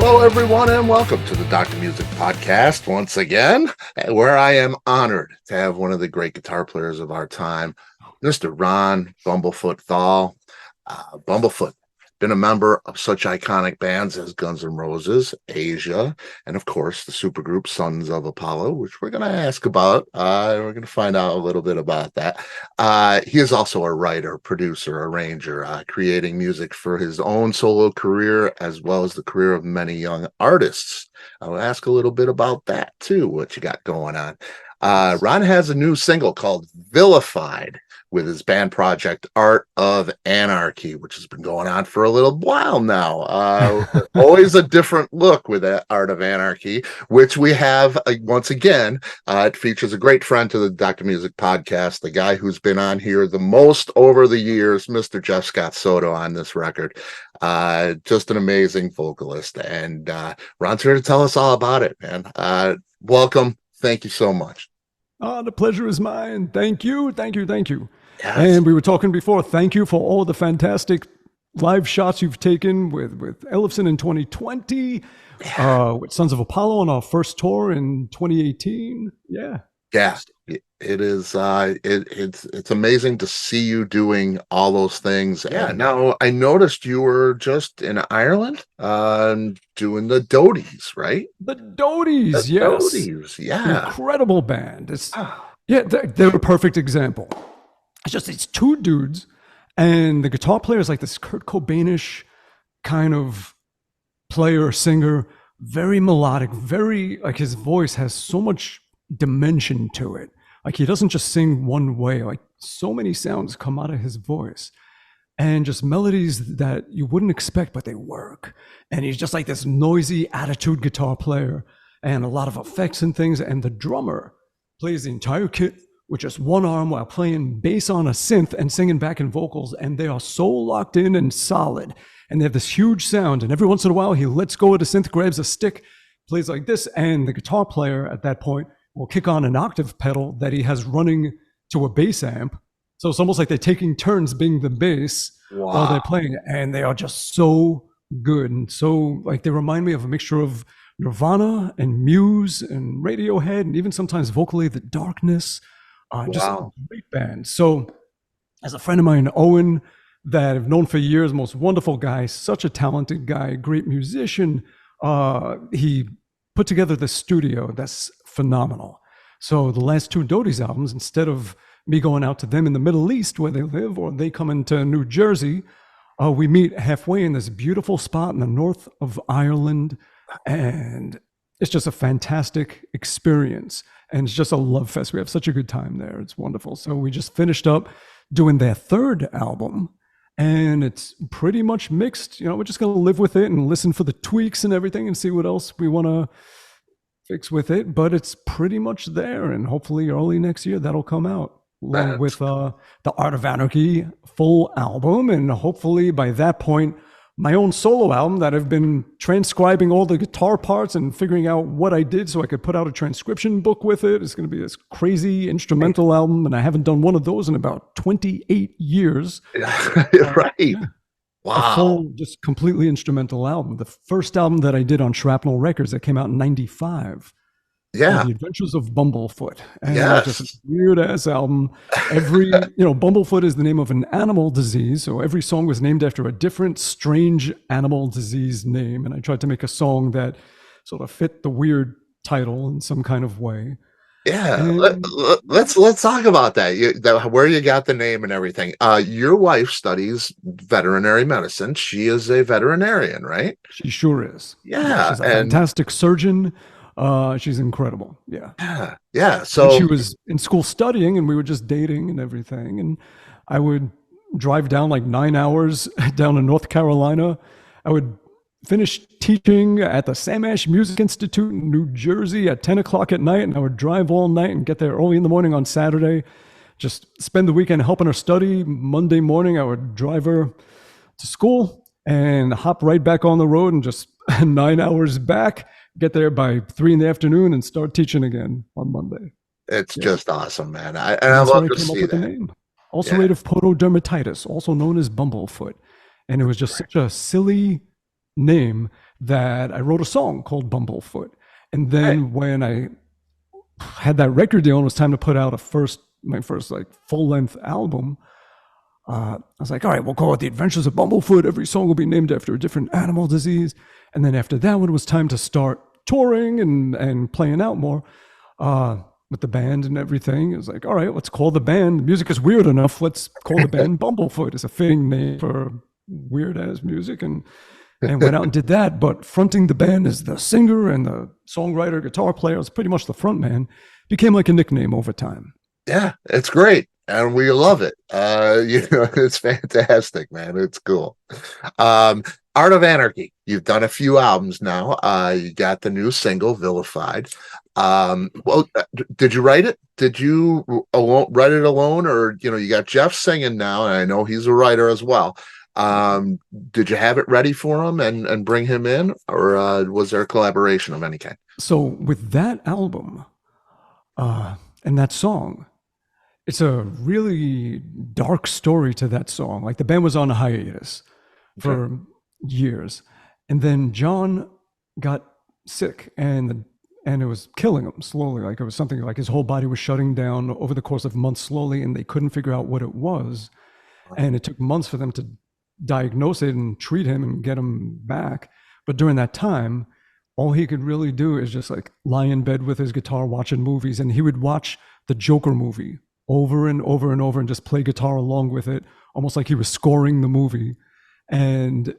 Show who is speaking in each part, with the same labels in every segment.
Speaker 1: Hello, everyone, and welcome to the Dr. Music Podcast once again, where I am honored to have one of the great guitar players of our time, Mr. Ron Bumblefoot Thal. Bumblefoot, been a member of such iconic bands as Guns N' Roses, Asia, and of course the supergroup Sons of Apollo, which we're going to ask about. We're going to find out a little bit about that. He is also a writer, producer, arranger, creating music for his own solo career as well as the career of many young artists. I'll ask a little bit about that too, what you got going on. Ron has a new single called Vilified with his band project Art of Anarchy, which has been going on for a little while now. Always a different look with that Art of Anarchy, which we have once again. It features a great friend to the Dr. Music Podcast, the guy who's been on here the most over the years, Mr. Jeff Scott Soto on this record. Just an amazing vocalist. And Ron's here to tell us all about it, man. Welcome. Thank you so much.
Speaker 2: The pleasure is mine. Thank you. Thank you. Thank you.
Speaker 1: Yes.
Speaker 2: And we were talking before. Thank you for all the fantastic live shots you've taken with Ellefson in 2020, with Sons of Apollo on our first tour in 2018. Yeah.
Speaker 1: Yeah. It is. It's amazing to see you doing all those things. Yeah. Now I noticed you were just in Ireland, doing the Doties, right?
Speaker 2: The Doties,
Speaker 1: The
Speaker 2: yes.
Speaker 1: Doties, yeah.
Speaker 2: Incredible band. They're a perfect example. It's two dudes, and the guitar player is like this Kurt Cobainish kind of player, singer, very melodic, very, like, his voice has so much dimension to it. Like, he doesn't just sing one way, like so many sounds come out of his voice and just melodies that you wouldn't expect, but they work. And he's just like this noisy attitude guitar player and a lot of effects and things. And the drummer plays the entire kit with just one arm while playing bass on a synth and singing back in vocals. And they are so locked in and solid. And they have this huge sound. And every once in a while, he lets go of the synth, grabs a stick, plays like this. And the guitar player at that point will kick on an octave pedal that he has running to a bass amp. So it's almost like they're taking turns being the bass while they're playing. And they are just so good. And so, like, they remind me of a mixture of Nirvana and Muse and Radiohead, and even sometimes vocally The Darkness. Just a great band. So as a friend of mine, Owen, that I've known for years, most wonderful guy, such a talented guy, great musician, he put together this studio that's phenomenal. So the last two Doties albums, instead of me going out to them in the Middle East where they live, or they come into New Jersey, we meet halfway in this beautiful spot in the north of Ireland. And it's just a fantastic experience. And it's just a love fest. We have such a good time there. It's wonderful. So we just finished up doing their third album, and it's pretty much mixed. You know, we're just going to live with it and listen for the tweaks and everything and see what else we want to fix with it. But it's pretty much there. And hopefully early next year, that'll come out along with the Art of Anarchy full album. And hopefully by that point, my own solo album that I've been transcribing all the guitar parts and figuring out what I did so I could put out a transcription book with it. It's going to be this crazy instrumental album, and I haven't done one of those in about 28 years.
Speaker 1: Right. Wow.
Speaker 2: A full, just completely instrumental album. The first album that I did on Shrapnel Records that came out in 95.
Speaker 1: Yeah.
Speaker 2: The Adventures of Bumblefoot. And just a weird ass album. Every, Bumblefoot is the name of an animal disease. So every song was named after a different strange animal disease name. And I tried to make a song that sort of fit the weird title in some kind of way.
Speaker 1: Yeah. Let's talk about that. Where you got the name and everything. Your wife studies veterinary medicine. She is a veterinarian, right?
Speaker 2: She sure is.
Speaker 1: Yeah.
Speaker 2: She's a fantastic surgeon. She's incredible. Yeah.
Speaker 1: Yeah. So
Speaker 2: and she was in school studying, and we were just dating and everything. And I would drive down like 9 hours down to North Carolina. I would finish teaching at the Sam Ash Music Institute in New Jersey at 10 o'clock at night. And I would drive all night and get there early in the morning on Saturday, just spend the weekend helping her study. Monday morning, I would drive her to school and hop right back on the road and just 9 hours back. Get there by 3 p.m. and start teaching again on Monday.
Speaker 1: It's just awesome, man. I love to see that. The name.
Speaker 2: Ulcerative pododermatitis, also known as Bumblefoot. And it was just such a silly name that I wrote a song called Bumblefoot. And
Speaker 1: Right.
Speaker 2: then when I had that record deal and it was time to put out my first like full length album, I was like, all right, we'll call it The Adventures of Bumblefoot. Every song will be named after a different animal disease. And then after that, when it was time to start touring and playing out more with the band and everything, it was like, all right, let's call the band. Music is weird enough. Let's call the band Bumblefoot. It's a fitting name for weird ass music. And went out and did that. But fronting the band as the singer and the songwriter, guitar player, was pretty much the front man, became like a nickname over time.
Speaker 1: Yeah, it's great. And we love it. It's fantastic, man. It's cool. Um, Art of Anarchy. You've done a few albums now. You got the new single, Vilified. Did you write it? Did you write it alone, or you got Jeff singing now, and I know he's a writer as well. Um, did you have it ready for him and bring him in, or was there a collaboration of any kind?
Speaker 2: So with that album and that song, it's a really dark story to that song. Like the band was on a hiatus
Speaker 1: Okay.
Speaker 2: for years, and then John got sick, and it was killing him slowly. Like it was something like his whole body was shutting down over the course of months slowly, and they couldn't figure out what it was. And it took months for them to diagnose it and treat him and get him back. But during that time, all he could really do is just like lie in bed with his guitar watching movies, and he would watch the Joker movie over and over and over and just play guitar along with it, almost like he was scoring the movie. And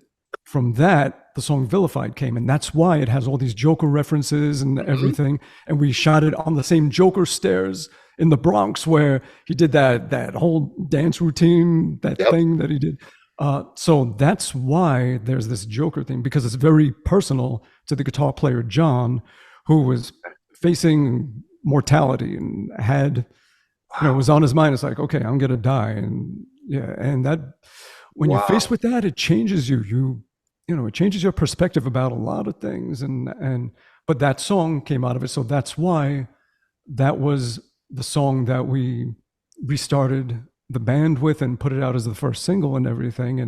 Speaker 2: from that, the song Vilified came, and that's why it has all these Joker references and
Speaker 1: Mhm.
Speaker 2: everything. And we shot it on the same Joker stairs in the Bronx where he did that whole dance routine, that
Speaker 1: Yep.
Speaker 2: thing that he did. So that's why there's this Joker thing, because it's very personal to the guitar player John, who was facing mortality and had, it
Speaker 1: Wow.
Speaker 2: was on his mind. It's like, okay, I'm gonna die, and yeah, and that when you're faced
Speaker 1: Wow.
Speaker 2: with that, it changes you. It changes your perspective about a lot of things, and but that song came out of it, so that's why that was the song that we restarted the band with and put it out as the first single and everything,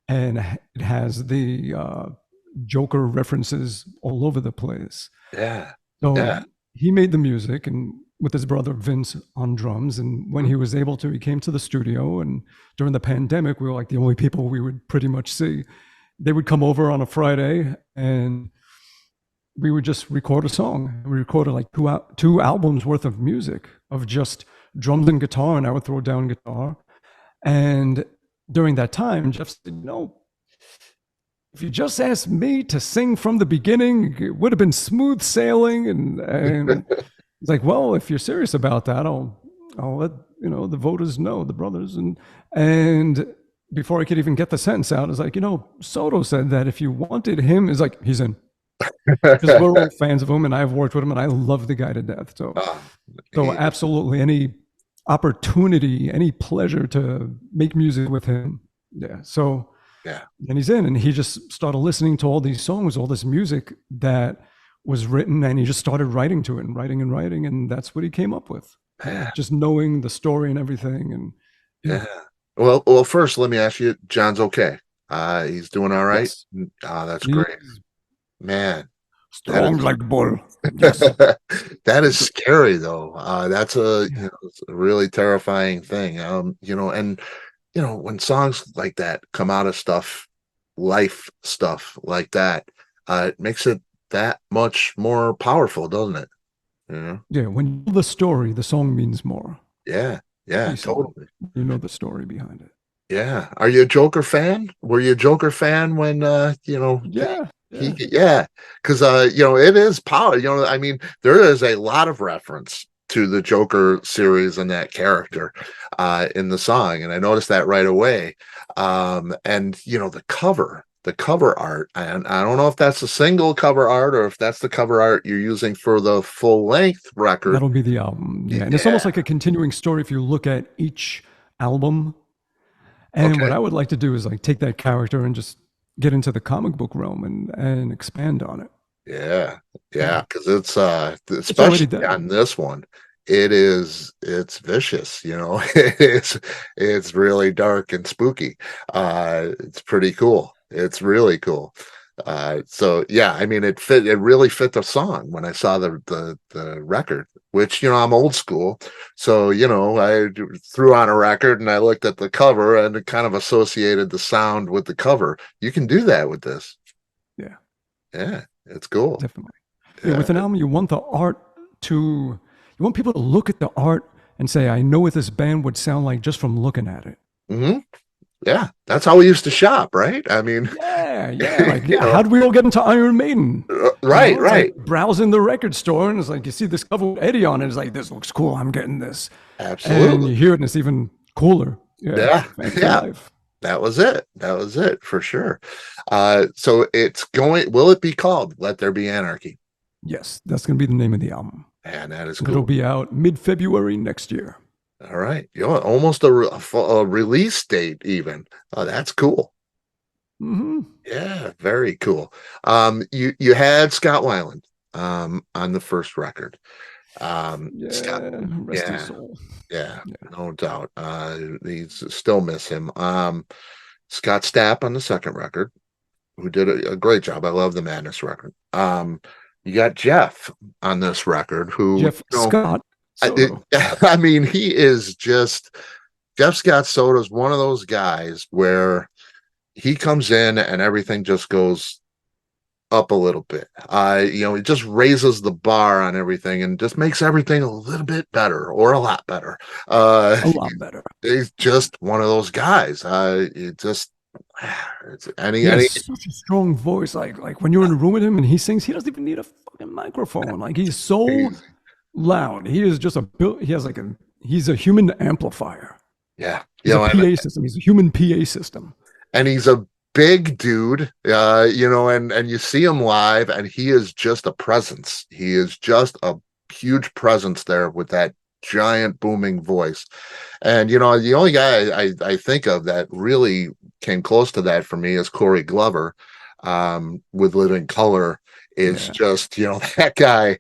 Speaker 2: and it has the Joker references all over the place.
Speaker 1: Yeah.
Speaker 2: So
Speaker 1: Yeah.
Speaker 2: he made the music and with his brother Vince on drums. And when
Speaker 1: Mhm.
Speaker 2: he was able to, he came to the studio. And during the pandemic, we were like the only people we would pretty much see. They would come over on a Friday and we would just record a song. We recorded like two albums worth of music of just drums and guitar, and I would throw down guitar. And during that time, Jeff said, if you just asked me to sing from the beginning, it would have been smooth sailing. And it's like, well, if you're serious about that, I'll let the voters know, the brothers. And before I could even get the sentence out, it's like, Soto said that if you wanted him, it's like he's in, because we're all fans of him, and I've worked with him, and I love the guy to death. So,
Speaker 1: Oh,
Speaker 2: so
Speaker 1: he-
Speaker 2: absolutely, any opportunity, any pleasure to make music with him, yeah. So,
Speaker 1: yeah.
Speaker 2: and he's in, and he just started listening to all these songs, all this music that was written, and he just started writing to it and writing and writing, and that's what he came up with. Yeah,
Speaker 1: Yeah.
Speaker 2: just knowing the story and everything, and yeah,
Speaker 1: Yeah. Well, first, let me ask you, John's okay. He's doing all right.
Speaker 2: yes,
Speaker 1: That's great,
Speaker 2: he's
Speaker 1: man. That
Speaker 2: strong
Speaker 1: is
Speaker 2: like bull. Yes,
Speaker 1: that is scary though. That's
Speaker 2: yeah.
Speaker 1: it's a really terrifying thing. And when songs like that come out of life stuff like that, it makes it that much more powerful, doesn't it? You know?
Speaker 2: Yeah, when you know the story, the song means more.
Speaker 1: Yeah, yeah,
Speaker 2: Any song,
Speaker 1: totally.
Speaker 2: you know the story behind it.
Speaker 1: Yeah. Are you a Joker fan? Were you a Joker fan when
Speaker 2: Yeah, yeah.
Speaker 1: yeah, because it is power. I mean, there is a lot of reference to the Joker series and that character in the song, and I noticed that right away. And the cover art, and I don't know if that's the single cover art or if that's the cover art you're using for the full length record.
Speaker 2: That'll be the album. Yeah, and it's
Speaker 1: Yeah.
Speaker 2: almost like a continuing story if you look at each album. And what
Speaker 1: Okay.
Speaker 2: I would like to do is like take that character and just get into the comic book realm and expand on it.
Speaker 1: Yeah,
Speaker 2: Yeah.
Speaker 1: yeah, because it's
Speaker 2: It's already
Speaker 1: especially
Speaker 2: there.
Speaker 1: on this one, it's vicious, it's really dark and spooky. It's pretty cool. It's really cool. So yeah, I mean, it really fit the song when I saw the record, which, I'm old school. So, I threw on a record and I looked at the cover and it kind of associated the sound with the cover. You can do that with this.
Speaker 2: Yeah,
Speaker 1: Yeah, it's cool.
Speaker 2: definitely. Yeah,
Speaker 1: Yeah.
Speaker 2: with an album, you want the art to, you want people to look at the art and say, I know what this band would sound like just from looking at it.
Speaker 1: Hmm. Yeah, that's how we used to shop, right? I mean,
Speaker 2: Yeah, yeah. Like,
Speaker 1: you
Speaker 2: yeah,
Speaker 1: know,
Speaker 2: how did we all get into Iron Maiden?
Speaker 1: right,
Speaker 2: It's like
Speaker 1: right.
Speaker 2: browsing the record store and it's like you see this cover with Eddie on it. It's like, this looks cool. I'm getting this. And
Speaker 1: Absolutely.
Speaker 2: you hear it and it's even cooler. Yeah,
Speaker 1: Yeah,
Speaker 2: fans for
Speaker 1: yeah.
Speaker 2: life.
Speaker 1: That was it. That was it for sure. So will it be called Let There Be Anarchy?
Speaker 2: Yes, that's going to be the name of the album.
Speaker 1: And that is
Speaker 2: And it'll
Speaker 1: cool.
Speaker 2: be out mid-February next year.
Speaker 1: All right. Almost a release date even. Oh, that's cool.
Speaker 2: Hmm.
Speaker 1: Yeah, very cool. You had Scott Weiland on the first record. Scott,
Speaker 2: Yeah, rest his
Speaker 1: yeah,
Speaker 2: soul.
Speaker 1: yeah,
Speaker 2: Yeah.
Speaker 1: no doubt. He's still miss him. Scott Stapp on the second record, who did a great job. I love the Madness record. You got Jeff on this record, who,
Speaker 2: Jeff Scott
Speaker 1: I, it,
Speaker 2: Soto.
Speaker 1: I mean, he is just Jeff Scott Soto is one of those guys where he comes in and everything just goes up a little bit. It just raises the bar on everything and just makes everything a little bit better or a lot better.
Speaker 2: A lot better.
Speaker 1: He's just one of those guys. It just it's
Speaker 2: He
Speaker 1: any
Speaker 2: has such a strong voice. Like when you're in a room with him and he sings, he doesn't even need a fucking microphone. Like he's so
Speaker 1: easy.
Speaker 2: loud. He is just he has like he's a human amplifier.
Speaker 1: Yeah,
Speaker 2: He's a PA system. He's a human PA system.
Speaker 1: and he's a big dude, and you see him live, and he is just a presence. He is just a huge presence there with that giant booming voice. And the only guy I think of that really came close to that for me is Corey Glover, with Living Color. Is
Speaker 2: Yeah.
Speaker 1: just that guy.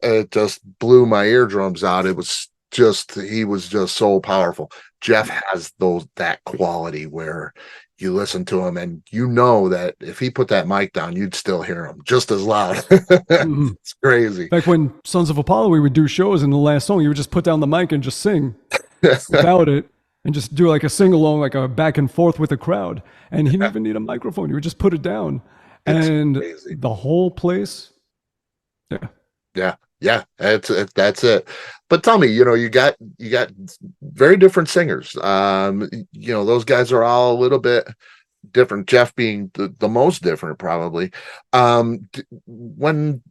Speaker 1: It just blew my eardrums out. He was just so powerful. Jeff has that quality where you listen to him and that if he put that mic down, you'd still hear him just as loud.
Speaker 2: Mm-hmm.
Speaker 1: It's crazy.
Speaker 2: Back when Sons of Apollo, we would do shows, and the last song, you would just put down the mic and just sing without it, and just do like a sing along, like a back and forth with the crowd. And he didn't even need a microphone; you would just put it down,
Speaker 1: It's
Speaker 2: and
Speaker 1: crazy.
Speaker 2: the whole place. Yeah,
Speaker 1: Yeah, that's it. But tell me, you got very different singers. Those guys are all a little bit different. Jeff being the most different, probably. When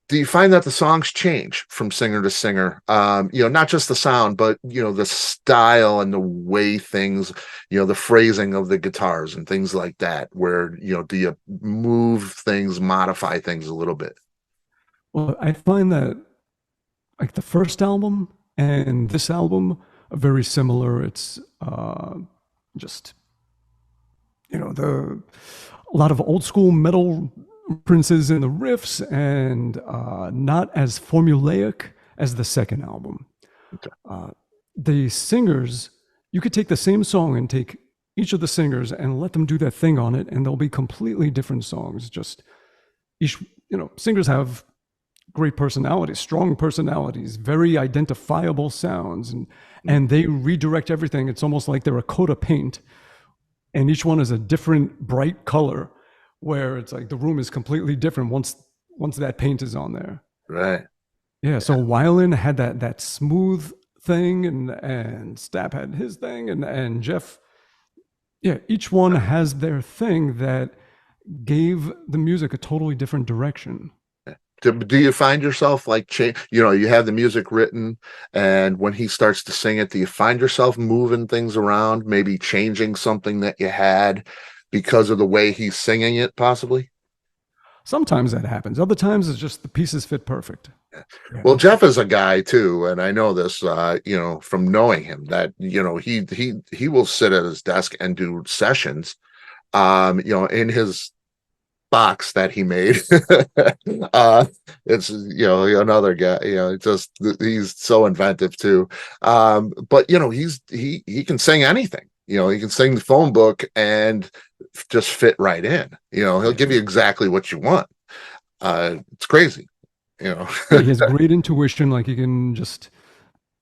Speaker 1: do you find that the songs change from singer to singer? Not just the sound, but the style and the way things, the phrasing of the guitars and things like that. Where do you move things, modify things a little bit?
Speaker 2: well, I find that like the first album and this album are very similar. It's just the a lot of old school metal references in the riffs and not as formulaic as the second album.
Speaker 1: Okay.
Speaker 2: The singers, you could take the same song and take each of the singers and let them do their thing on it, and they'll be completely different songs. Just each, singers have great personalities, strong personalities, very identifiable sounds, and they redirect everything. It's almost like they're a coat of paint, and each one is a different bright color, where it's like the room is completely different once that paint is on there.
Speaker 1: Right.
Speaker 2: Yeah. So Weiland had that smooth thing, and Stapp had his thing, and Jeff. Yeah, each one has their thing that gave the music a totally different direction.
Speaker 1: Do you find yourself like you have the music written, and when he starts to sing it, do you find yourself moving things around, maybe changing something that you had because of the way he's singing it, possibly?
Speaker 2: Sometimes that happens. Other times it's just the pieces fit perfect.
Speaker 1: Well,
Speaker 2: Yeah.
Speaker 1: Jeff is a guy too, and I know this, from knowing him, that he will sit at his desk and do sessions, in his box that he made. It's another guy, just he's so inventive too. But he can sing anything. he can sing the phone book and just fit right in. He'll
Speaker 2: Yeah.
Speaker 1: give you exactly what you want. It's crazy. you know
Speaker 2: Yeah, he has great intuition. Like he can just,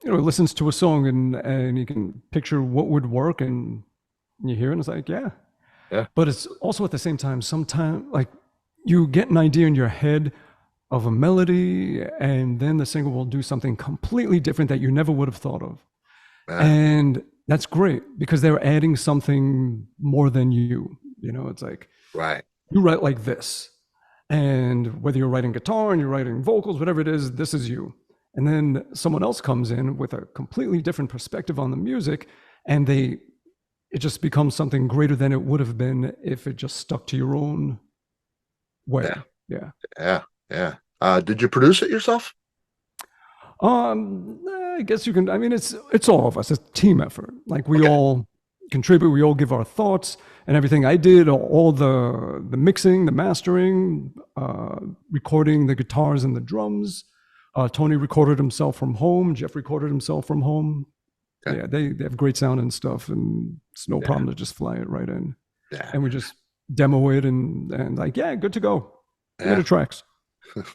Speaker 2: he listens to a song and he can picture what would work, and you hear it and it's like, yeah.
Speaker 1: yeah,
Speaker 2: But it's also at the same time, sometimes like you get an idea in your head of a melody, and then the singer will do something completely different that you never would have thought of.
Speaker 1: yeah,
Speaker 2: And that's great because they're adding something more than you. It's like
Speaker 1: right,
Speaker 2: you write like this. And whether you're writing guitar and you're writing vocals, whatever it is, this is you. And then someone else comes in with a completely different perspective on the music, and it just becomes something greater than it would have been if it just stuck to your own
Speaker 1: yeah,
Speaker 2: way. Yeah.
Speaker 1: yeah, yeah. Did you produce it yourself?
Speaker 2: I guess you can. I mean, it's all of us. It's a team effort. Like we
Speaker 1: Okay,
Speaker 2: all contribute. We all give our thoughts and everything. I did all the mixing, the mastering, recording the guitars and the drums. Tony recorded himself from home. Jeff recorded himself from home.
Speaker 1: okay,
Speaker 2: Yeah, they have great sound and stuff, and it's no
Speaker 1: yeah,
Speaker 2: problem to just fly it right in.
Speaker 1: yeah,
Speaker 2: And we just demo it and like, yeah, good to go. Give me
Speaker 1: yeah.
Speaker 2: the tracks.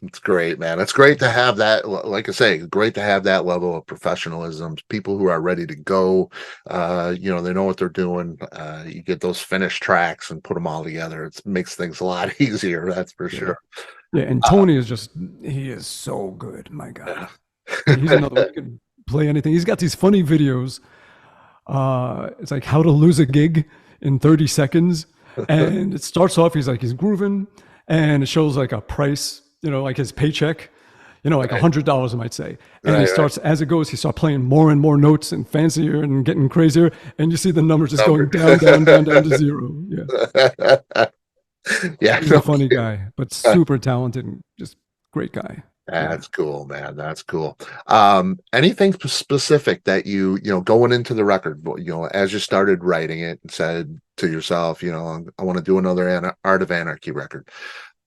Speaker 1: It's great, man. It's great to have that. Like I say, great to have that level of professionalism. People who are ready to go. They know what they're doing. You get those finished tracks and put them all together. It makes things a lot easier. That's for
Speaker 2: Yeah.
Speaker 1: sure.
Speaker 2: Yeah, and
Speaker 1: Uh,
Speaker 2: Tony is he is so good. My
Speaker 1: yeah.
Speaker 2: God. He's another one. He can play anything. He's got these funny videos. It's like how to lose a gig in 30 seconds. And it starts off, he's grooving, and it shows like a price, like his paycheck, like
Speaker 1: Right,
Speaker 2: $100, I might say. And he
Speaker 1: right, right.
Speaker 2: starts, as it goes, he starts playing more and more notes and fancier and getting crazier. And you see the numbers just going
Speaker 1: Number.
Speaker 2: down, down, down, down to zero. Yeah.
Speaker 1: Yeah,
Speaker 2: He's a
Speaker 1: no
Speaker 2: funny
Speaker 1: kidding.
Speaker 2: guy, but super talented and just great guy. Yeah.
Speaker 1: That's cool, man. That's cool. Anything specific that going into the record, as you started writing it and said to yourself, I want to do another Art of Anarchy record.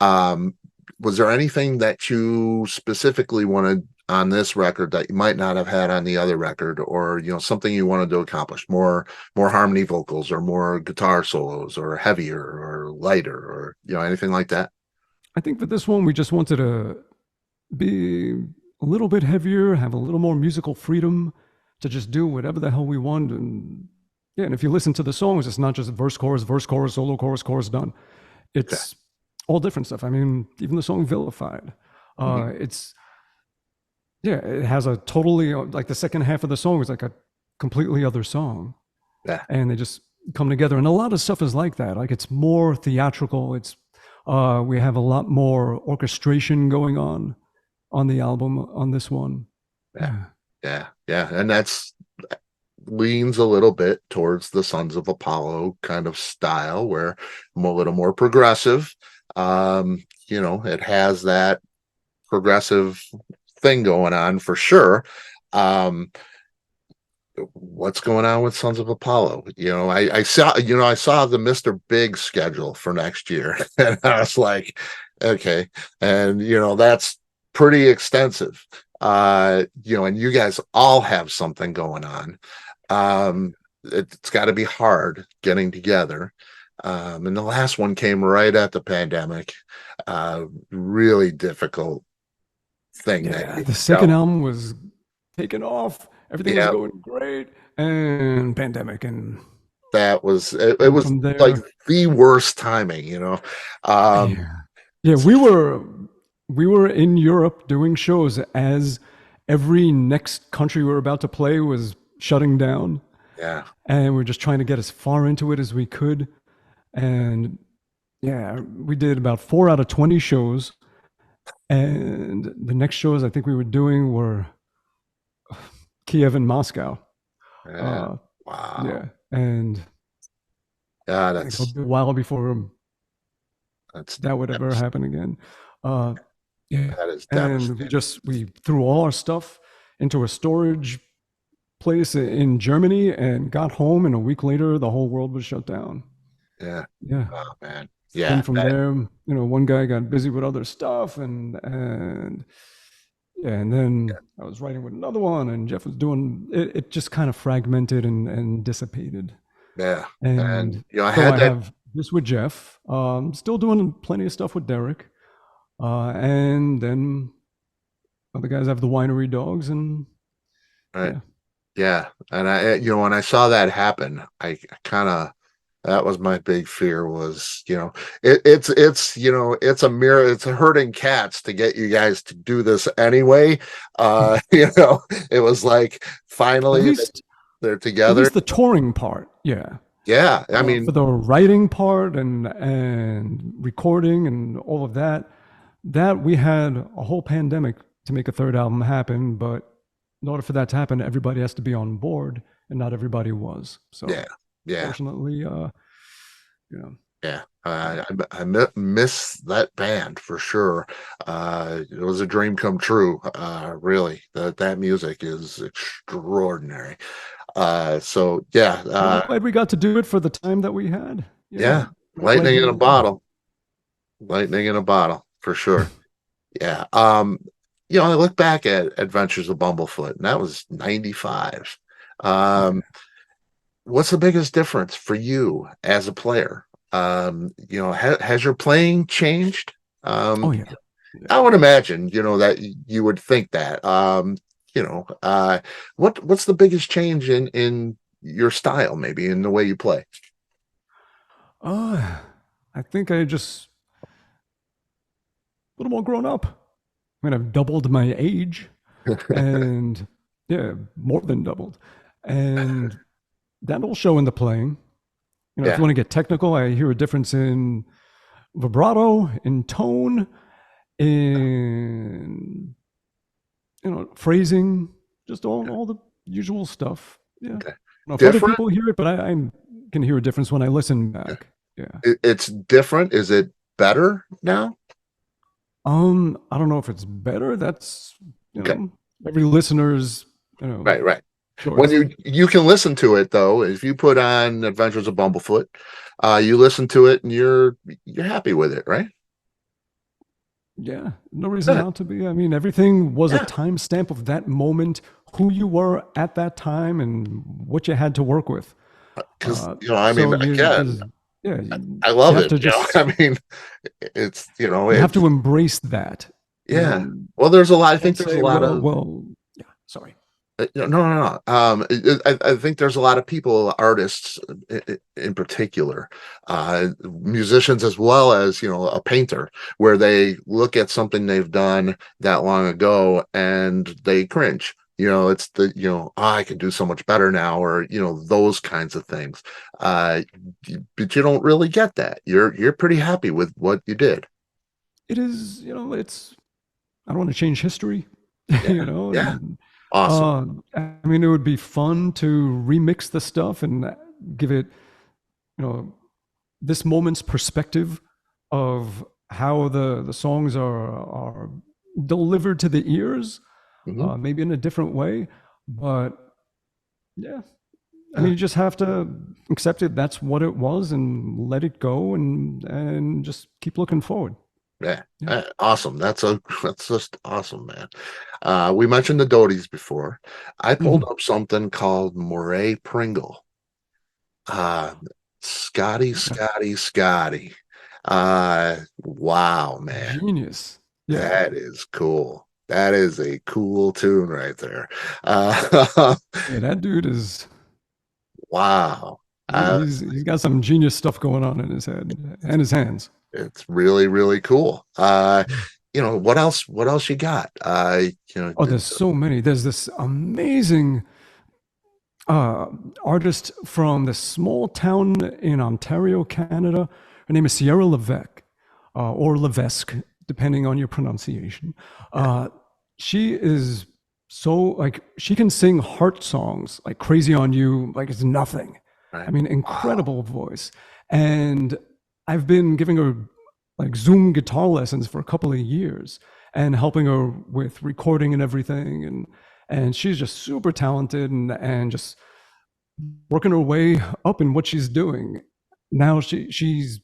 Speaker 1: Um, was there anything that you specifically wanted on this record that you might not have had on the other record, or something you wanted to accomplish? More harmony vocals, or more guitar solos, or heavier, or lighter, or anything like that?
Speaker 2: I think for this one, we just wanted to be a little bit heavier, have a little more musical freedom to just do whatever the hell we want. And yeah, and if you listen to the songs, it's not just verse, chorus, solo, chorus, done.
Speaker 1: Okay.
Speaker 2: It's all different stuff. I mean, even the song Vilified,
Speaker 1: Mhm.
Speaker 2: it's, yeah, it has a totally, like the second half of the song is like a completely other song.
Speaker 1: Yeah.
Speaker 2: And they just come together. And a lot of stuff is like that. Like it's more theatrical. We have a lot more orchestration going on the album on this one.
Speaker 1: Yeah.
Speaker 2: Yeah.
Speaker 1: Yeah. Yeah. And that's leans a little bit towards the Sons of Apollo kind of style, where I'm a little more progressive. It has that progressive thing going on for sure. Um, what's going on with Sons of Apollo? I saw the Mr. Big schedule for next year, and I was like, okay, and that's pretty extensive. And you guys all have something going on. It's got to be hard getting together. And the last one came right at the pandemic. Really difficult thing that
Speaker 2: Yeah.
Speaker 1: you
Speaker 2: The second
Speaker 1: dealt.
Speaker 2: album was taking off. Everything was
Speaker 1: Yeah,
Speaker 2: going great. And pandemic.
Speaker 1: it
Speaker 2: And
Speaker 1: was
Speaker 2: from
Speaker 1: like
Speaker 2: there,
Speaker 1: the worst timing. Um,
Speaker 2: yeah. Yeah, we were in Europe doing shows as every next country we were about to play was shutting down.
Speaker 1: yeah,
Speaker 2: And we are just trying to get as far into it as we could. And yeah, we did about 4 out of 20 shows. And the next shows I think we were doing were Kiev and Moscow.
Speaker 1: yeah.
Speaker 2: Uh,
Speaker 1: Wow.
Speaker 2: yeah, and
Speaker 1: Yeah,
Speaker 2: I think it'll be a while before
Speaker 1: that's
Speaker 2: that would ever happen again. Uh, yeah,
Speaker 1: that is
Speaker 2: and
Speaker 1: devastating.
Speaker 2: we threw all our stuff into a storage place in Germany and got home, and a week later the whole world was shut down.
Speaker 1: Yeah.
Speaker 2: Yeah.
Speaker 1: Oh man.
Speaker 2: Then
Speaker 1: Yeah.
Speaker 2: from there, one guy got busy with other stuff, and yeah, and then I was writing with another one, and Jeff was doing it. It just kind of fragmented and dissipated.
Speaker 1: Yeah.
Speaker 2: And
Speaker 1: And I
Speaker 2: so
Speaker 1: had
Speaker 2: I
Speaker 1: that.
Speaker 2: have this with Jeff. Still doing plenty of stuff with Derek. And then other guys have the winery dogs, and
Speaker 1: Right.
Speaker 2: yeah.
Speaker 1: Yeah. And when I saw that happen, I kind of, that was my big fear was, it's a mirror, it's a herding cats to get you guys to do this anyway. It was like
Speaker 2: At
Speaker 1: finally
Speaker 2: least
Speaker 1: they're
Speaker 2: at
Speaker 1: together.
Speaker 2: least the touring part, yeah.
Speaker 1: Yeah. I
Speaker 2: For
Speaker 1: mean,
Speaker 2: the writing part and recording and all of that, that we had a whole pandemic to make a third album happen. But in order for that to happen, everybody has to be on board, and not everybody was.
Speaker 1: yeah.
Speaker 2: So,
Speaker 1: Yeah.
Speaker 2: fortunately, you know,
Speaker 1: Yeah,
Speaker 2: yeah.
Speaker 1: miss that band for sure. It was a dream come true. Really, that music is extraordinary. So yeah,
Speaker 2: Well, I'm glad we got to do it for the time that we had. Yeah,
Speaker 1: yeah,
Speaker 2: glad
Speaker 1: lightning in a
Speaker 2: you.
Speaker 1: bottle, lightning in a bottle for sure. Yeah. I look back at Adventures of Bumblefoot, and that was '95. Um,
Speaker 2: Yeah.
Speaker 1: what's the biggest difference for you as a player? Has your playing changed?
Speaker 2: Oh
Speaker 1: Um,
Speaker 2: yeah. Yeah.
Speaker 1: I would imagine, that you would think that. You know, uh, what's the biggest change in your style, maybe in the way you play?
Speaker 2: Uh, I think I just a little more grown up. I mean, I've doubled my age, and yeah, more than doubled, and that'll show in the playing. If
Speaker 1: Yeah,
Speaker 2: you want to get technical, I hear a difference in vibrato, in tone, in phrasing, just all the usual stuff. Yeah.
Speaker 1: okay.
Speaker 2: If other
Speaker 1: Different.
Speaker 2: people hear it, but I can hear a difference when I listen back. Yeah.
Speaker 1: It's different. Is it better now?
Speaker 2: I don't know if it's better. That's
Speaker 1: Okay.
Speaker 2: every listener's
Speaker 1: Right, right. When
Speaker 2: choice.
Speaker 1: you can listen to it though, if you put on Adventures of Bumblefoot, you listen to it and you're happy with it, right?
Speaker 2: Yeah, no reason
Speaker 1: Good.
Speaker 2: not to be. I mean, everything was a
Speaker 1: Yeah.
Speaker 2: timestamp of that moment, who you were at that time, and what you had to work with.
Speaker 1: Because I mean,
Speaker 2: So you
Speaker 1: again,
Speaker 2: there's yeah, you,
Speaker 1: I
Speaker 2: you
Speaker 1: love
Speaker 2: have
Speaker 1: it.
Speaker 2: to just
Speaker 1: I mean, it's
Speaker 2: you have
Speaker 1: it's
Speaker 2: to embrace that.
Speaker 1: yeah. Well, there's a lot. I think
Speaker 2: Don't
Speaker 1: there's a
Speaker 2: say,
Speaker 1: lot
Speaker 2: well,
Speaker 1: of
Speaker 2: well, yeah, sorry.
Speaker 1: no, no, no. I think there's a lot of people, artists in particular, musicians as well as a painter, where they look at something they've done that long ago and they cringe. It's "Oh, I can do so much better now," or those kinds of things. Uh, but you don't really get that. You're pretty happy with what you did.
Speaker 2: It is, it's I don't want to change history,
Speaker 1: Yeah, yeah,
Speaker 2: and
Speaker 1: awesome.
Speaker 2: I mean, it would be fun to remix the stuff and give it, this moment's perspective of how the songs are delivered to the ears,
Speaker 1: Hmm.
Speaker 2: maybe in a different way. But yeah, I mean,
Speaker 1: Yeah.
Speaker 2: you just have to accept it. That's what it was, and let it go, and just keep looking forward.
Speaker 1: Yeah,
Speaker 2: Yeah.
Speaker 1: awesome. That's just awesome, man. We mentioned the Doties before. I pulled
Speaker 2: Mhm.
Speaker 1: up something called Moray Pringle. Uh, Scotty,
Speaker 2: Okay.
Speaker 1: Scotty, Scotty. Wow, man,
Speaker 2: Genius. Yeah.
Speaker 1: that is cool. That is a cool tune right there. Uh,
Speaker 2: Yeah, that dude is
Speaker 1: wow. Uh,
Speaker 2: he's got some genius stuff going on in his head and his hands.
Speaker 1: it's really, really cool. What else? What else you got?
Speaker 2: Oh, there's so many. There's this amazing uh, artist from this small town in Ontario, Canada. Her name is Sierra Levesque, or Levesque, depending on your pronunciation.
Speaker 1: yeah,
Speaker 2: Uh, she is so like she can sing heart songs like "Crazy on You" like it's nothing. I
Speaker 1: right.
Speaker 2: mean,
Speaker 1: Wow.
Speaker 2: incredible voice. And I've been giving her like Zoom guitar lessons for a couple of years and helping her with recording and everything. And she's just super talented and just working her way up in what she's doing. Now she's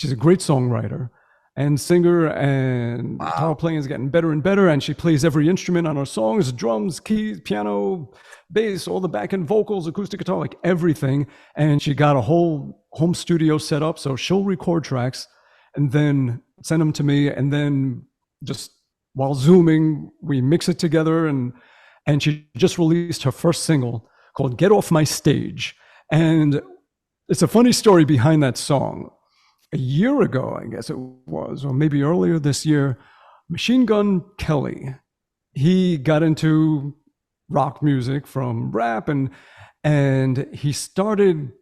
Speaker 2: a great songwriter, and singer, and guitar
Speaker 1: Wow.
Speaker 2: playing is getting better and better. And she plays every instrument on her songs: drums, keys, piano, bass, all the back end vocals, acoustic guitar, like everything. And she got a whole home studio set up. So she'll record tracks and then send them to me. And then just while Zooming, we mix it together. And she just released her first single called Get Off My Stage. And it's a funny story behind that song. A year ago, I guess it was, or maybe earlier this year, Machine Gun Kelly, he got into rock music from rap, and he started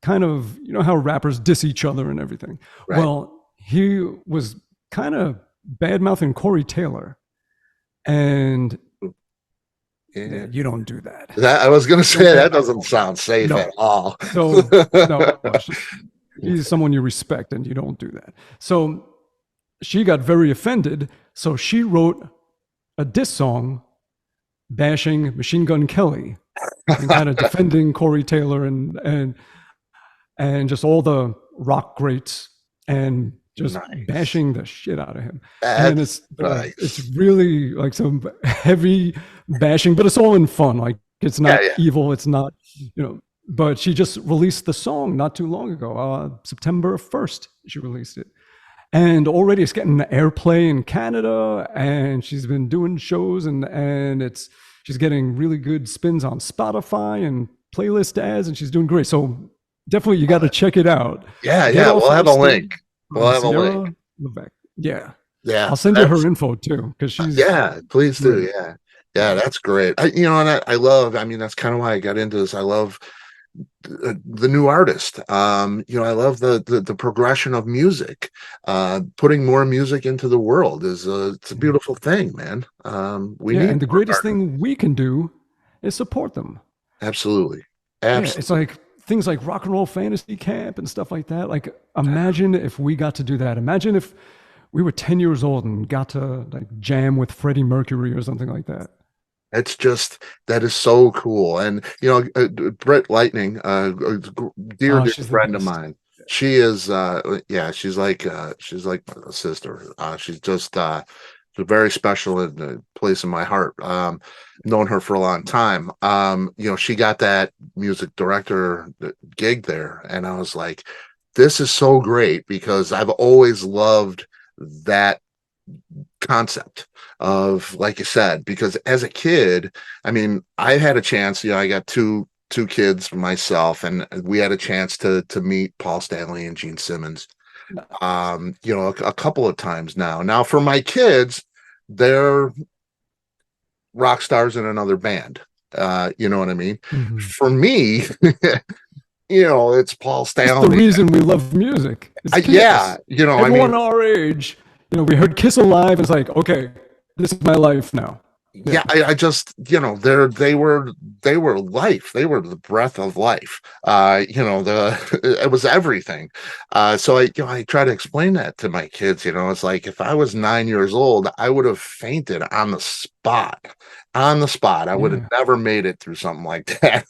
Speaker 2: kind of, you know how rappers diss each other and everything.
Speaker 1: Right.
Speaker 2: Well, he was kind of bad mouthing Corey Taylor, and
Speaker 1: Yeah.
Speaker 2: you don't do that.
Speaker 1: That I was going to say that doesn't sound safe
Speaker 2: No.
Speaker 1: at all.
Speaker 2: So no, he's someone you respect, and you don't do that. So she got very offended. So she wrote a diss song bashing Machine Gun Kelly and kind of defending Corey Taylor and just all the rock greats, and just
Speaker 1: Nice.
Speaker 2: bashing the shit out of him. And
Speaker 1: That's nice.
Speaker 2: it's really like some heavy bashing, but it's all in fun. Like, it's not evil. It's not, you know. But she just released the song not too long ago. September 1st, she released it. And already it's getting airplay in Canada, and she's been doing shows, and she's getting really good spins on Spotify and playlist ads, and she's doing great. So definitely you got to check it out.
Speaker 1: Yeah, we'll have a link. We'll have a link.
Speaker 2: Yeah.
Speaker 1: Yeah.
Speaker 2: I'll send you her info too, because she's
Speaker 1: please do. Yeah. Yeah, that's great. I love, I mean, that's kind of why I got into this. I love the new artist. I love the progression of music. Putting more music into the world it's a beautiful thing, man. We need,
Speaker 2: and the greatest thing we can do is support them.
Speaker 1: Absolutely.
Speaker 2: Yeah, it's like things like Rock and Roll Fantasy Camp and stuff like that. Like, imagine if we got to do that. Imagine if we were 10 years old and got to like jam with Freddie Mercury or something like that.
Speaker 1: It's just, that is so cool. And Britt Lightning, dear friend of mine, she is she's like a sister. She's just very special in the place in my heart. Known her for a long time. She got that music director gig there, and I was like, this is so great, because I've always loved that concept of, like you said, because as a kid, I mean, I had a chance, I got two kids myself, and we had a chance to meet Paul Stanley and Gene Simmons a couple of times now for my kids. They're rock stars in another band. You know what I mean? Mm-hmm. For me, it's Paul Stanley.
Speaker 2: It's the reason we love music. Everyone our age, we heard Kiss Alive. It's like, okay, this is my life now.
Speaker 1: Yeah, I just, they were life. They were the breath of life. It was everything. So I try to explain that to my kids. It's like, if I was 9 years old, I would have fainted on the spot. I would have never made it through something like that.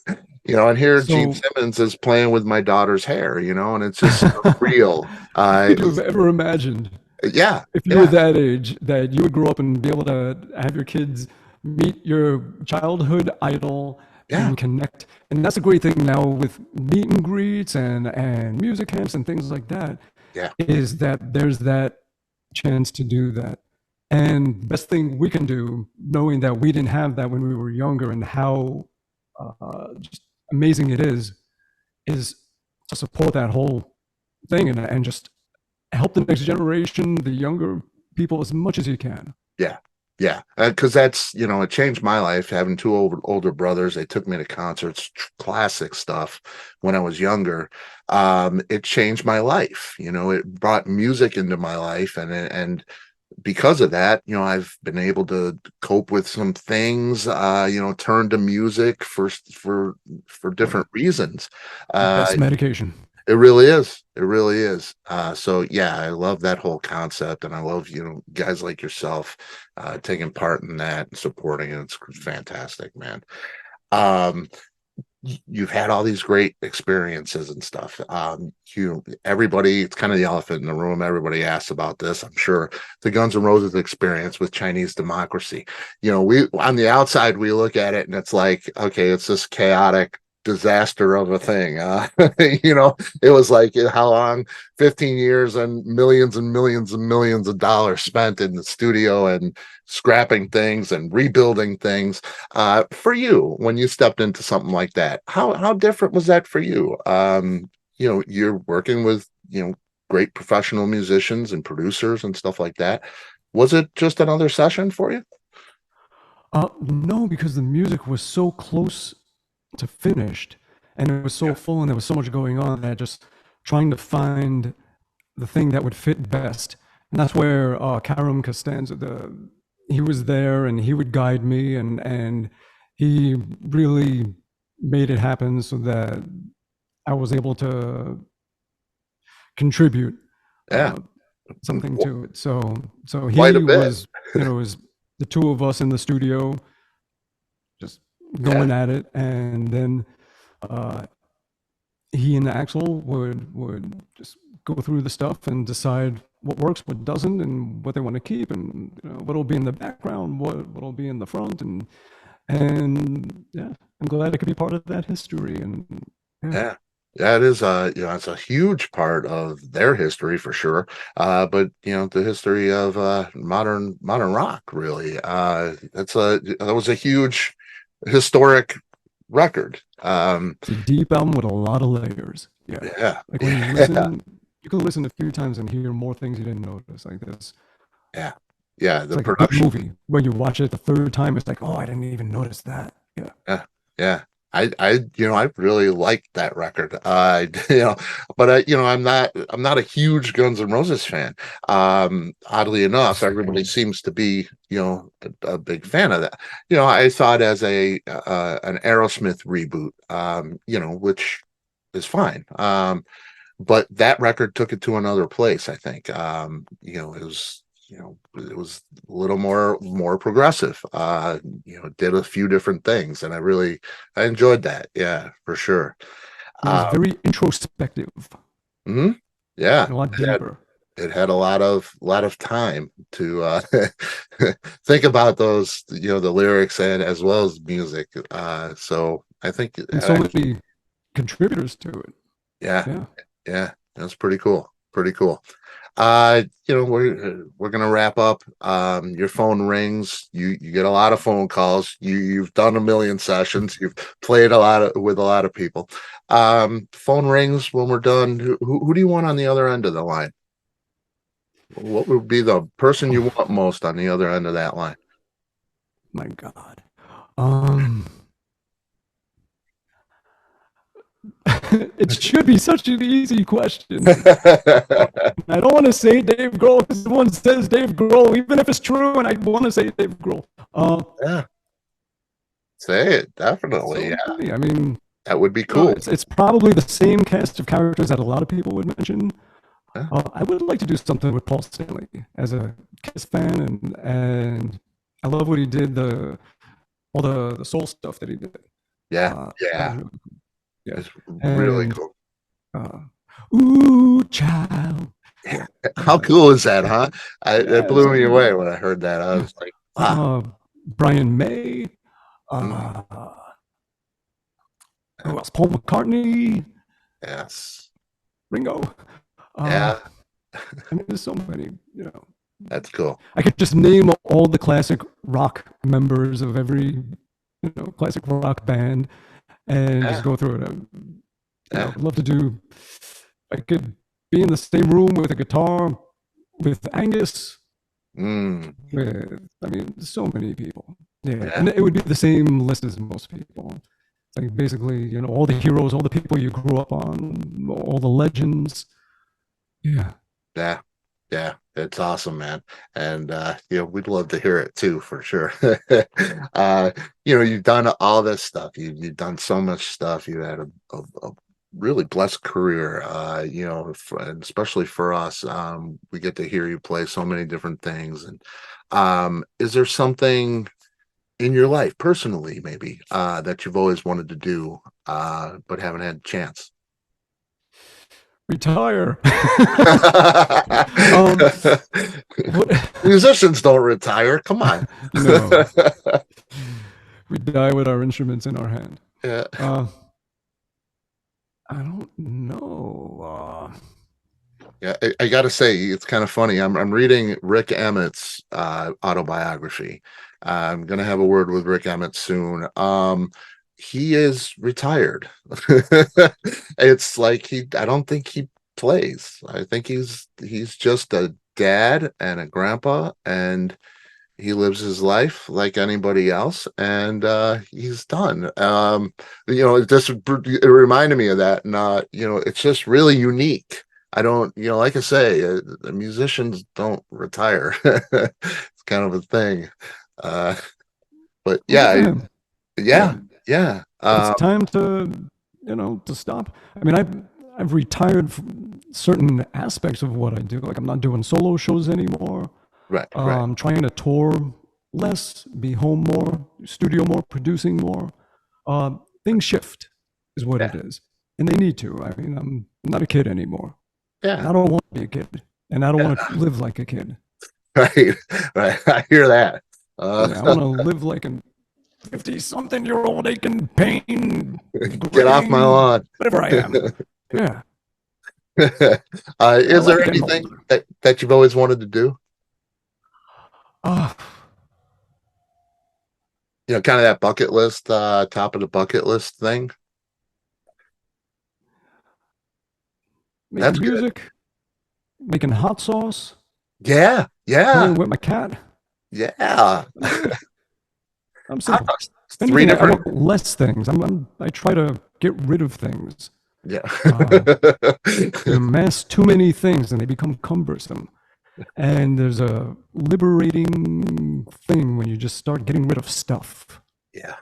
Speaker 1: And here Gene Simmons is playing with my daughter's hair, and it's just real.
Speaker 2: Could you have ever imagined?
Speaker 1: Yeah.
Speaker 2: If you were that age, that you would grow up and be able to have your kids meet your childhood idol and connect. And that's a great thing now with meet and greets and music camps and things like that.
Speaker 1: Yeah.
Speaker 2: Is that there's that chance to do that. And the best thing we can do, knowing that we didn't have that when we were younger, and how just amazing it is to support that whole thing and just help the next generation, the younger people, as much as you can.
Speaker 1: Yeah, because that's, it changed my life, having two older brothers. They took me to concerts, classic stuff when I was younger. It changed my life. It brought music into my life, and because of that, I've been able to cope with some things, turn to music for different reasons.
Speaker 2: That's medication.
Speaker 1: It really is. It really is. So yeah, I love that whole concept, and I love, guys like yourself taking part in that and supporting it. It's fantastic, man. you've had all these great experiences and stuff. Everybody, it's kind of the elephant in the room. Everybody asks about this. I'm sure the Guns N' Roses experience with Chinese democracy. We on the outside we look at it and it's like, okay, it's this chaotic disaster of a thing. It was like how long? 15 years and millions and millions of dollars spent in the studio and scrapping things and rebuilding things. For you, when you stepped into something like that, how different was that for you? You're working with great professional musicians and producers and stuff like that. Was it just another session for you?
Speaker 2: No, because the music was so close to finished, and it was so
Speaker 1: Yeah,
Speaker 2: full, and there was so much going on that just trying to find the thing that would fit best. And that's where Karam Costanza, he was there, and he would guide me, and he really made it happen so that I was able to contribute
Speaker 1: yeah,
Speaker 2: uh, something to it. So
Speaker 1: quite a
Speaker 2: he
Speaker 1: bit.
Speaker 2: was, it was the two of us in the studio just
Speaker 1: Yeah,
Speaker 2: going at it, and then uh, he and Axel would just go through the stuff and decide what works, what doesn't, and what they want to keep, and what'll be in the background, what'll be in the front, and yeah, I'm glad I could be part of that history, and yeah,
Speaker 1: yeah. Yeah, it is it's a huge part of their history for sure. But the history of modern rock really. That was a huge historic record.
Speaker 2: it's a deep album with a lot of layers. Yeah,
Speaker 1: Yeah,
Speaker 2: like when you
Speaker 1: yeah,
Speaker 2: listen, you can listen a few times and hear more things you didn't notice. Like this,
Speaker 1: yeah, yeah.
Speaker 2: it's
Speaker 1: The
Speaker 2: like a good
Speaker 1: production.
Speaker 2: movie where you watch it the third time. It's like, oh, I didn't even notice that. Yeah.
Speaker 1: Yeah, yeah. I really liked that record. But I'm not a huge Guns N' Roses fan. Oddly enough, everybody seems to be, a big fan of that. I saw it as an Aerosmith reboot, which is fine. But that record took it to another place, I think. It was a little more progressive. Did a few different things, and I enjoyed that. Yeah, for sure.
Speaker 2: It was
Speaker 1: Uh,
Speaker 2: very introspective
Speaker 1: mhm. Yeah,
Speaker 2: and a lot
Speaker 1: it had
Speaker 2: deeper.
Speaker 1: it had a lot of time to think about those, the lyrics and as well as music. So I think
Speaker 2: And so many contributors to it.
Speaker 1: yeah,
Speaker 2: Yeah.
Speaker 1: yeah, that's pretty cool. Pretty cool. We're gonna wrap up. Your phone rings. You get a lot of phone calls. You've done a million sessions. You've played with a lot of people. Phone rings when we're done. Who do you want on the other end of the line? What would be the person you want
Speaker 2: Oh
Speaker 1: most on the other end of that line?
Speaker 2: my God. Um, it should be such an easy question. I don't want to say Dave Grohl because everyone says Dave Grohl, even if it's true, and I want to say Dave Grohl.
Speaker 1: Yeah, say it definitely.
Speaker 2: So
Speaker 1: Yeah,
Speaker 2: many. I mean,
Speaker 1: that would be
Speaker 2: no,
Speaker 1: cool.
Speaker 2: it's probably the same cast of characters that a lot of people would mention.
Speaker 1: Yeah,
Speaker 2: I would like to do something with Paul Stanley as a Kiss fan, and I love what he did, all the soul stuff that he did.
Speaker 1: yeah,
Speaker 2: That was
Speaker 1: yeah.
Speaker 2: really cool. Yeah,
Speaker 1: It's really
Speaker 2: and
Speaker 1: cool.
Speaker 2: uh, ooh, child. Yeah,
Speaker 1: How cool is that, huh? It
Speaker 2: yeah, it's
Speaker 1: blew me away
Speaker 2: cool.
Speaker 1: when I heard that. I
Speaker 2: Yeah.
Speaker 1: was like, wow.
Speaker 2: Brian May.
Speaker 1: Mm,
Speaker 2: Uh, who else? Paul McCartney,
Speaker 1: yes.
Speaker 2: Ringo. Uh,
Speaker 1: Yeah,
Speaker 2: I mean, there's so many. You know,
Speaker 1: that's cool.
Speaker 2: I could just name all the classic rock members of every classic rock band and just
Speaker 1: Yeah,
Speaker 2: go through it.
Speaker 1: yeah.
Speaker 2: I'd love to do. I could be in the same room with a guitar with Angus.
Speaker 1: Mm,
Speaker 2: I mean, so many people. Yeah,
Speaker 1: yeah,
Speaker 2: and it would be the same list as most people. It's like basically, all the heroes, all the people you grew up on, all the legends. Yeah.
Speaker 1: yeah, yeah. It's awesome, man. And we'd love to hear it too, for sure. You've done all this stuff. You've done so much stuff. You had a really blessed career. And especially for us, we get to hear you play so many different things. And is there something in your life personally, maybe that you've always wanted to do, but haven't had a chance?
Speaker 2: Retire. um, what?
Speaker 1: Musicians don't retire. Come on.
Speaker 2: No, we die with our instruments in our hand.
Speaker 1: Yeah.
Speaker 2: Uh, I don't know.
Speaker 1: Yeah, I got to say, it's kind of funny. I'm reading Rick Emmett's autobiography. I'm gonna have a word with Rick Emmett soon. He is retired. It's like I don't think he plays. I think he's just a dad and a grandpa, and he lives his life like anybody else, and he's done. It reminded me of that, and it's just really unique. I don't, like I say, the musicians don't retire. It's kind of a thing. uh but
Speaker 2: Well, good for
Speaker 1: yeah,
Speaker 2: him.
Speaker 1: yeah,
Speaker 2: Yeah,
Speaker 1: yeah.
Speaker 2: it's time to stop. I mean, I've retired from certain aspects of what I do. Like I'm not doing solo shows anymore.
Speaker 1: Right, right.
Speaker 2: Trying to tour less, be home more, studio more, producing more. Things shift, is what
Speaker 1: Yeah,
Speaker 2: it is, and they need to. I mean, I'm not a kid anymore, and
Speaker 1: yeah.
Speaker 2: I don't want to be a kid, and I don't want
Speaker 1: Yeah.
Speaker 2: to live like a kid.
Speaker 1: Right, right. I hear that. uh
Speaker 2: Yeah, I want to live like a 50-something-year-old aching pain,
Speaker 1: get off my
Speaker 2: gray,
Speaker 1: lawn.
Speaker 2: whatever I am. Yeah, I
Speaker 1: Is
Speaker 2: like
Speaker 1: there
Speaker 2: getting
Speaker 1: anything
Speaker 2: older.
Speaker 1: that you've always wanted to do?
Speaker 2: Uh,
Speaker 1: Kind of that bucket list, top of the bucket list thing. That's
Speaker 2: making
Speaker 1: good.
Speaker 2: music, making hot sauce,
Speaker 1: Yeah, yeah,
Speaker 2: playing with my cat.
Speaker 1: yeah.
Speaker 2: That's it. I'm
Speaker 1: I
Speaker 2: simple.
Speaker 1: thought
Speaker 2: If
Speaker 1: three
Speaker 2: anything, I
Speaker 1: different.
Speaker 2: want less things. I try to get rid of things.
Speaker 1: Yeah.
Speaker 2: Uh, you amass too many things and they become cumbersome. And there's a liberating thing when you just start getting rid of stuff.
Speaker 1: Yeah,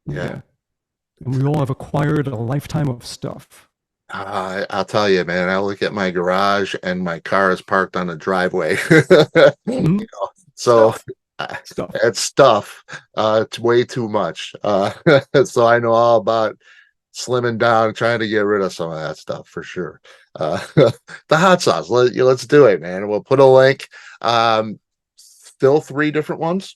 Speaker 1: yeah.
Speaker 2: Yeah. And we all have acquired a lifetime of stuff.
Speaker 1: I'll tell you, man. I look at my garage and my car is parked on the driveway.
Speaker 2: Mhm.
Speaker 1: So
Speaker 2: Stuff.
Speaker 1: uh,
Speaker 2: Stuff.
Speaker 1: it's stuff. It's way too much. So I know all about slimming down, trying to get rid of some of that stuff for sure. The hot sauce. Let's do it, man. We'll put a link. Um, Still three different ones.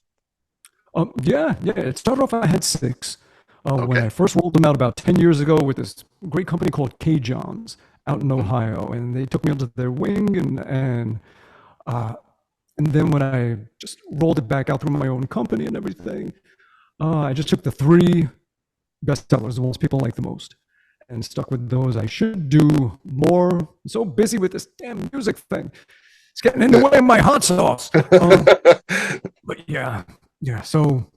Speaker 2: Yeah, yeah. It started off, I had six. When
Speaker 1: Okay.
Speaker 2: I first rolled them out about 10 years ago with this great company called K Johns out in Ohio. And they took me under their wing. Uh, and then when I just rolled it back out through my own company and everything, I just took the three bestsellers, the ones people like the most, and stuck with those. I should do more. I'm so busy with this damn music thing. It's getting in the way of my hot sauce. But yeah, yeah. So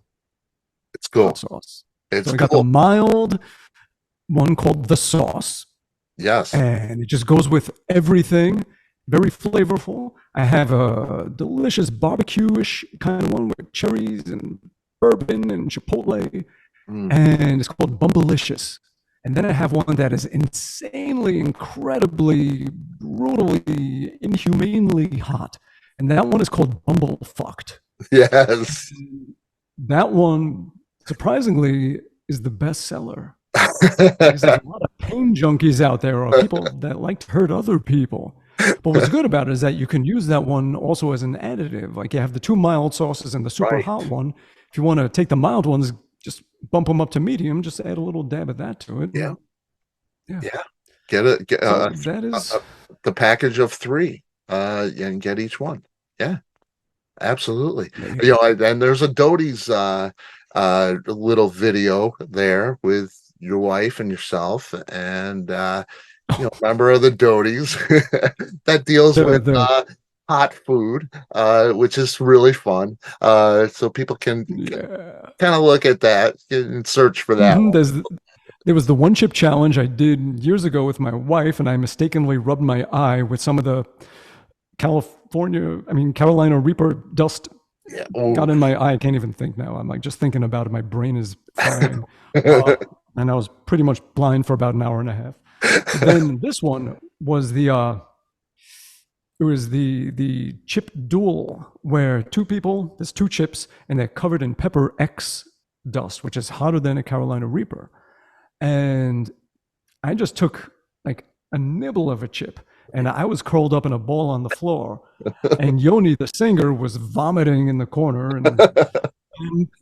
Speaker 1: It's
Speaker 2: hot
Speaker 1: cool.
Speaker 2: sauce. So
Speaker 1: It's
Speaker 2: I got the
Speaker 1: cool.
Speaker 2: mild one called the sauce,
Speaker 1: Yes.
Speaker 2: and it just goes with everything. Very flavorful. I have a delicious barbecue-ish kind of one with cherries and bourbon and chipotle,
Speaker 1: Mm.
Speaker 2: and it's called Bumblicious. And then I have one that is insanely, incredibly, brutally, inhumanely hot, and that one is called Bumblefucked.
Speaker 1: Yes.
Speaker 2: That one, surprisingly, is the bestseller because there's a lot of pain junkies out there or people that like to hurt other people. But what's good about it is that you can use that one also as an additive. Like you have the two mild sauces and the super
Speaker 1: Right.
Speaker 2: hot one. If you want to take the mild ones, just bump them up to medium, just add a little dab of that to it.
Speaker 1: Yeah.
Speaker 2: Yeah.
Speaker 1: Yeah. Get it.
Speaker 2: So that is,
Speaker 1: The package of three. And get each one. Yeah. Absolutely.
Speaker 2: yeah.
Speaker 1: And there's a Doty's little video there with your wife and yourself, and member of the Doties that deals
Speaker 2: The,
Speaker 1: with
Speaker 2: the,
Speaker 1: hot food, which is really fun. So people can
Speaker 2: yeah.
Speaker 1: kind of look at that and search for that
Speaker 2: Mhm.
Speaker 1: one.
Speaker 2: There was the one chip challenge I did years ago with my wife, and I mistakenly rubbed my eye with some of the Carolina Reaper dust
Speaker 1: Yeah.
Speaker 2: got
Speaker 1: Oh.
Speaker 2: in my eye. I can't even think now. I'm like just thinking about it. My brain is frying. Uh, and I was pretty much blind for about an hour and a half. But then this one was it was the chip duel where there's two chips, and they're covered in pepper X dust, which is hotter than a Carolina Reaper. And I just took like a nibble of a chip, and I was curled up in a ball on the floor, and Yoni, the singer, was vomiting in the corner, and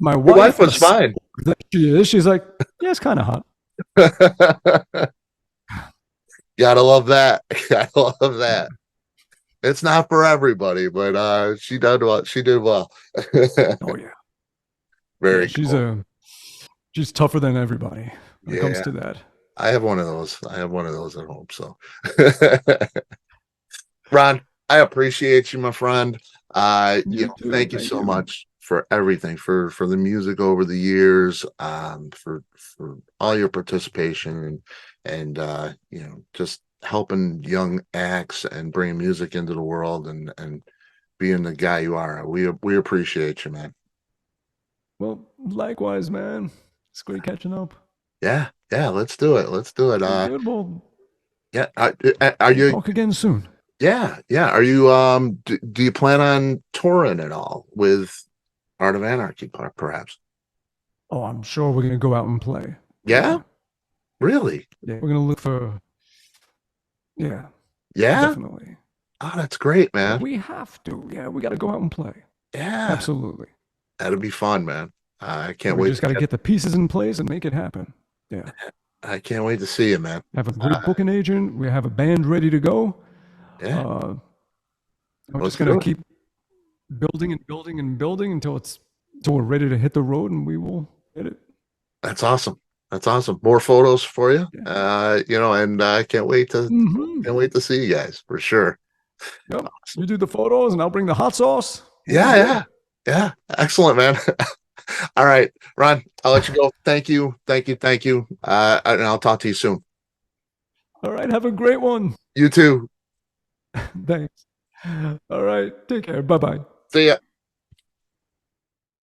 Speaker 2: my
Speaker 1: Your wife
Speaker 2: wife,
Speaker 1: was fine.
Speaker 2: that she is, she's like, yeah, it's kind of hot.
Speaker 1: Gotta love that. Gotta love that. It's not for everybody, but she did well. She did well.
Speaker 2: Oh yeah, yeah,
Speaker 1: Very cool.
Speaker 2: she's tougher than everybody when it comes
Speaker 1: Yeah,
Speaker 2: to that.
Speaker 1: I have one of those. I have one of those at home. So, Ron, I appreciate you, my friend.
Speaker 2: You too.
Speaker 1: Thank you
Speaker 2: Thank
Speaker 1: so
Speaker 2: you.
Speaker 1: much for everything, for the music over the years, for all your participation and just helping young acts and bringing music into the world and being the guy you are. We appreciate you, man.
Speaker 2: Well, likewise, man. It's great catching up.
Speaker 1: Yeah, yeah, let's do it. Let's do it.
Speaker 2: Okay, good. Well,
Speaker 1: Yeah, are
Speaker 2: we'll
Speaker 1: you?
Speaker 2: talk again soon.
Speaker 1: Yeah, yeah. Are you? Do you plan on touring at all with Art of Anarchy, perhaps?
Speaker 2: Oh, I'm sure we're gonna go out and play.
Speaker 1: Yeah,
Speaker 2: Yeah,
Speaker 1: really?
Speaker 2: yeah. We're gonna look for. Yeah,
Speaker 1: Yeah.
Speaker 2: definitely.
Speaker 1: Oh, that's great,
Speaker 2: Yeah,
Speaker 1: man.
Speaker 2: we have to. Yeah, we got to go out and play.
Speaker 1: Yeah,
Speaker 2: Absolutely.
Speaker 1: that'll be fun, man. I
Speaker 2: Yeah,
Speaker 1: can't
Speaker 2: we
Speaker 1: wait
Speaker 2: just
Speaker 1: to
Speaker 2: got to
Speaker 1: get.
Speaker 2: get the pieces in place and make it happen. Yeah.
Speaker 1: I can't wait to see you, man.
Speaker 2: Have a great
Speaker 1: Uh,
Speaker 2: booking agent. We have a band ready to go.
Speaker 1: yeah,
Speaker 2: Uh, we're just
Speaker 1: let's
Speaker 2: gonna
Speaker 1: do it.
Speaker 2: keep building and building and building until we're ready to hit the road, and we will hit it.
Speaker 1: That's awesome. That's awesome. More photos for you.
Speaker 2: Yeah.
Speaker 1: And I
Speaker 2: Mm-hmm.
Speaker 1: can't wait to see you guys for sure.
Speaker 2: Yep. You do the photos, and I'll bring the hot sauce. We'll be
Speaker 1: Yeah,
Speaker 2: good.
Speaker 1: yeah, yeah. Excellent, man. All right, Ron, I'll let you go. Thank you. Thank you. Thank you. And I'll talk to you soon.
Speaker 2: All right. Have a great one.
Speaker 1: You too.
Speaker 2: Thanks. All right. Take care. Bye bye.
Speaker 1: See ya.